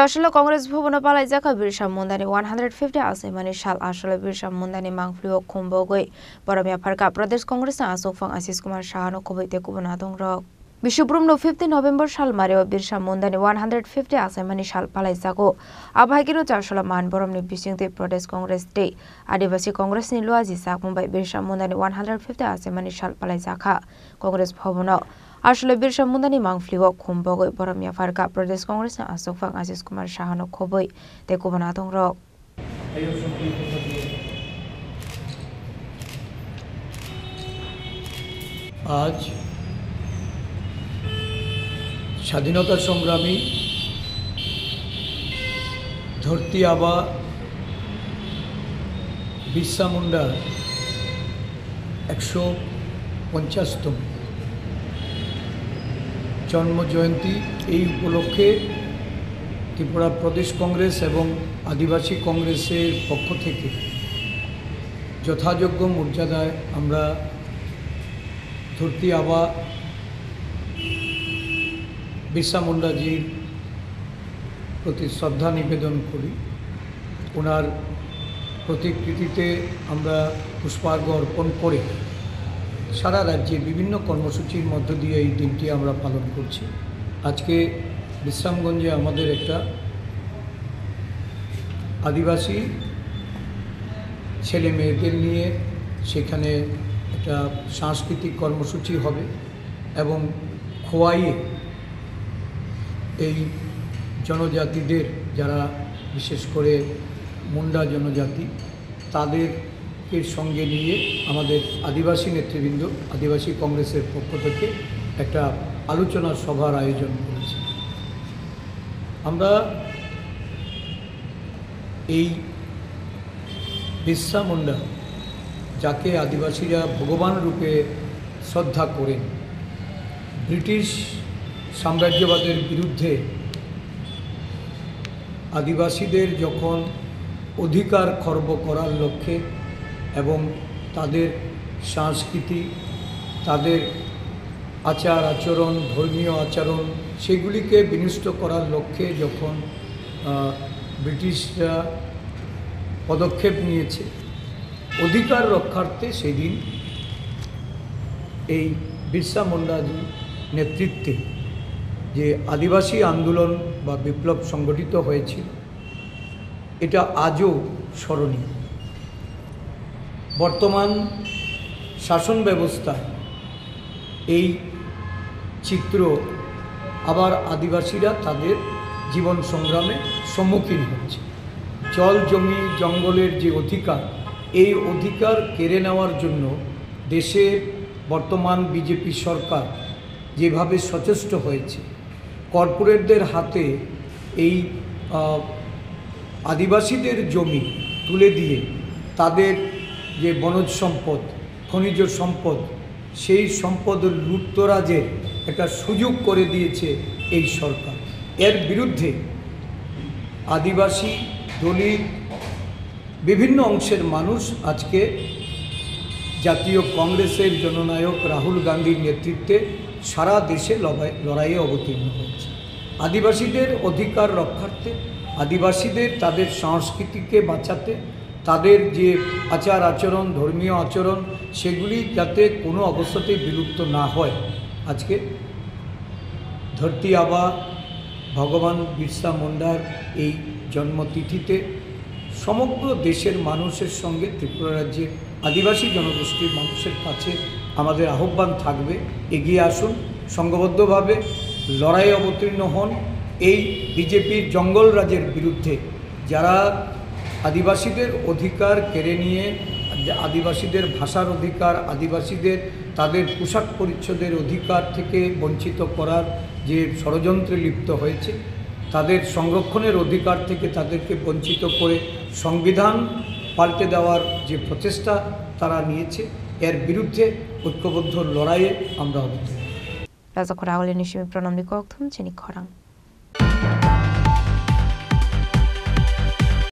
আসলে কংগ্রেস ভবন পালাই জাকা বিরসা মুন্দানি 150 আসেমানি সাল আসলে বিরসা মুন্দানি মাংফ্লিও খুমবগৈ বরমিয়া ফারকা প্রদেশ কংগ্রেস আসফাং আশিস কুমার সাহানো কবইতে কুবনা দংরক বিশ্বব্রহ্ম 15 নভেম্বর সাল মারেও বিরসা মুন্দানি 150 আসেমানি সাল পালাই জাগো আবহাগিরো চারশলা মান বরমনি বিশিংতে প্রদেশ কংগ্রেস ডে আদিবাসী কংগ্রেস নি লুয়াজি সাক মুম্বাই বিরসা মুন্দানি 150 আসেমানি সাল পালাই জাখা কংগ্রেস ভবন আসলে বিরসা মুন্দানি মাংফ্লিও খুমবগৈ বরমিয়া ফারকা প্রদেশ কংগ্রেস আসফাং আশিস কুমার সাহানো কবই তে কুবনা দংরক আজ স্বাধীনতা সংগ্রামী ধরতি আবা বিরসা মুন্ডার 150তম জন্ম জয়ন্তী। এই উপলক্ষে ত্রিপুরা প্রদেশ কংগ্রেস এবং আদিবাসী কংগ্রেসের পক্ষ থেকে যথাযোগ্য মর্যাদায় আমরা ধরতি আবা বিরসা মুন্ডাজির প্রতি শ্রদ্ধা নিবেদন করি। ওনার প্রতিকৃতিতে আমরা পুষ্পার্ঘ্য অর্পণ করে সারা রাজ্যে বিভিন্ন কর্মসূচির মধ্য দিয়ে এই দিনটি আমরা পালন করছি। আজকে বিশ্রামগঞ্জে আমাদের একটা আদিবাসী ছেলে মেয়েদের নিয়ে সেখানে একটা সাংস্কৃতিক কর্মসূচি হবে এবং খোয়াইয়ে এই জনজাতিদের যারা বিশেষ করে মুন্ডা জনজাতি তাদেরকে সঙ্গে নিয়ে আমাদের আদিবাসী নেতৃবৃন্দ আদিবাসী কংগ্রেসের পক্ষ থেকে একটা আলোচনা সভার আয়োজন করেছি। আমরা এই বিরসা মুন্ডা যাকে আদিবাসীরা ভগবান রূপে শ্রদ্ধা করেন, ব্রিটিশ সাম্রাজ্যবাদের বিরুদ্ধে আদিবাসীদের যখন অধিকার খর্ব করার লক্ষ্যে এবং তাদের সংস্কৃতি, তাদের আচার আচরণ, ধর্মীয় আচরণ সেগুলিকে বিনষ্ট করার লক্ষ্যে যখন ব্রিটিশরা পদক্ষেপ নিয়েছে অধিকার রক্ষার্থে, সেদিন এই বিরসা মুন্ডাজি নেতৃত্বে যে আদিবাসী আন্দোলন বা বিপ্লব সংগঠিত হয়েছিল এটা আজও স্মরণীয়। বর্তমান শাসন ব্যবস্থা এই চিত্র আবার আদিবাসীরা তাদের জীবন সংগ্রামে সম্মুখীন হচ্ছে। জল জমি জঙ্গলের যে অধিকার, এই অধিকার কেড়ে নেওয়ার জন্য দেশের বর্তমান বিজেপি সরকার যেভাবে সচেষ্ট হয়েছে, কর্পোরেটদের হাতে এই আদিবাসীদের জমি তুলে দিয়ে তাদের যে বনজ সম্পদ, খনিজ সম্পদ, সেই সম্পদ লুটতরাজের একটা সুযোগ করে দিয়েছে এই সরকার। এর বিরুদ্ধে আদিবাসী, দলিত, বিভিন্ন অংশের মানুষ আজকে জাতীয় কংগ্রেসের জননায়ক রাহুল গান্ধীর নেতৃত্বে সারা দেশে লড়াইয়ে অবতীর্ণ হয়েছে। আদিবাসীদের অধিকার রক্ষার্থে, আদিবাসীদের তাদের সংস্কৃতিকে বাঁচাতে, তাদের যে আচার আচরণ, ধর্মীয় আচরণ সেগুলি যাতে কোনো অবস্থাতেই বিলুপ্ত না হয়, আজকে ধরতি আবা ভগবান বিরসা মুন্ডার এই জন্মতিথিতে সমগ্র দেশের মানুষের সঙ্গে ত্রিপুরা রাজ্যের আদিবাসী জনগোষ্ঠীর মানুষের কাছে আমাদের আহ্বান থাকবে, এগিয়ে আসুন, সংঘবদ্ধভাবে লড়াইয়ে অবতীর্ণ হন। এই বিজেপির জঙ্গল রাজের বিরুদ্ধে যারা আদিবাসীদের অধিকার কেড়ে নিয়ে, আদিবাসীদের ভাষার অধিকার, আদিবাসীদের তাদের পোশাক পরিচ্ছদের অধিকার থেকে বঞ্চিত করার যে ষড়যন্ত্রে লিপ্ত হয়েছে, তাদের সংরক্ষণের অধিকার থেকে তাদেরকে বঞ্চিত করে সংবিধান পাল্টে দেওয়ার যে প্রচেষ্টা তারা নিয়েছে, এর বিরুদ্ধে ঐক্যবদ্ধ লড়াইয়ে আমরা অবতীর্ণ। রাজা খরা নিশিমি প্রণাম নিকথম চেনি খরাং।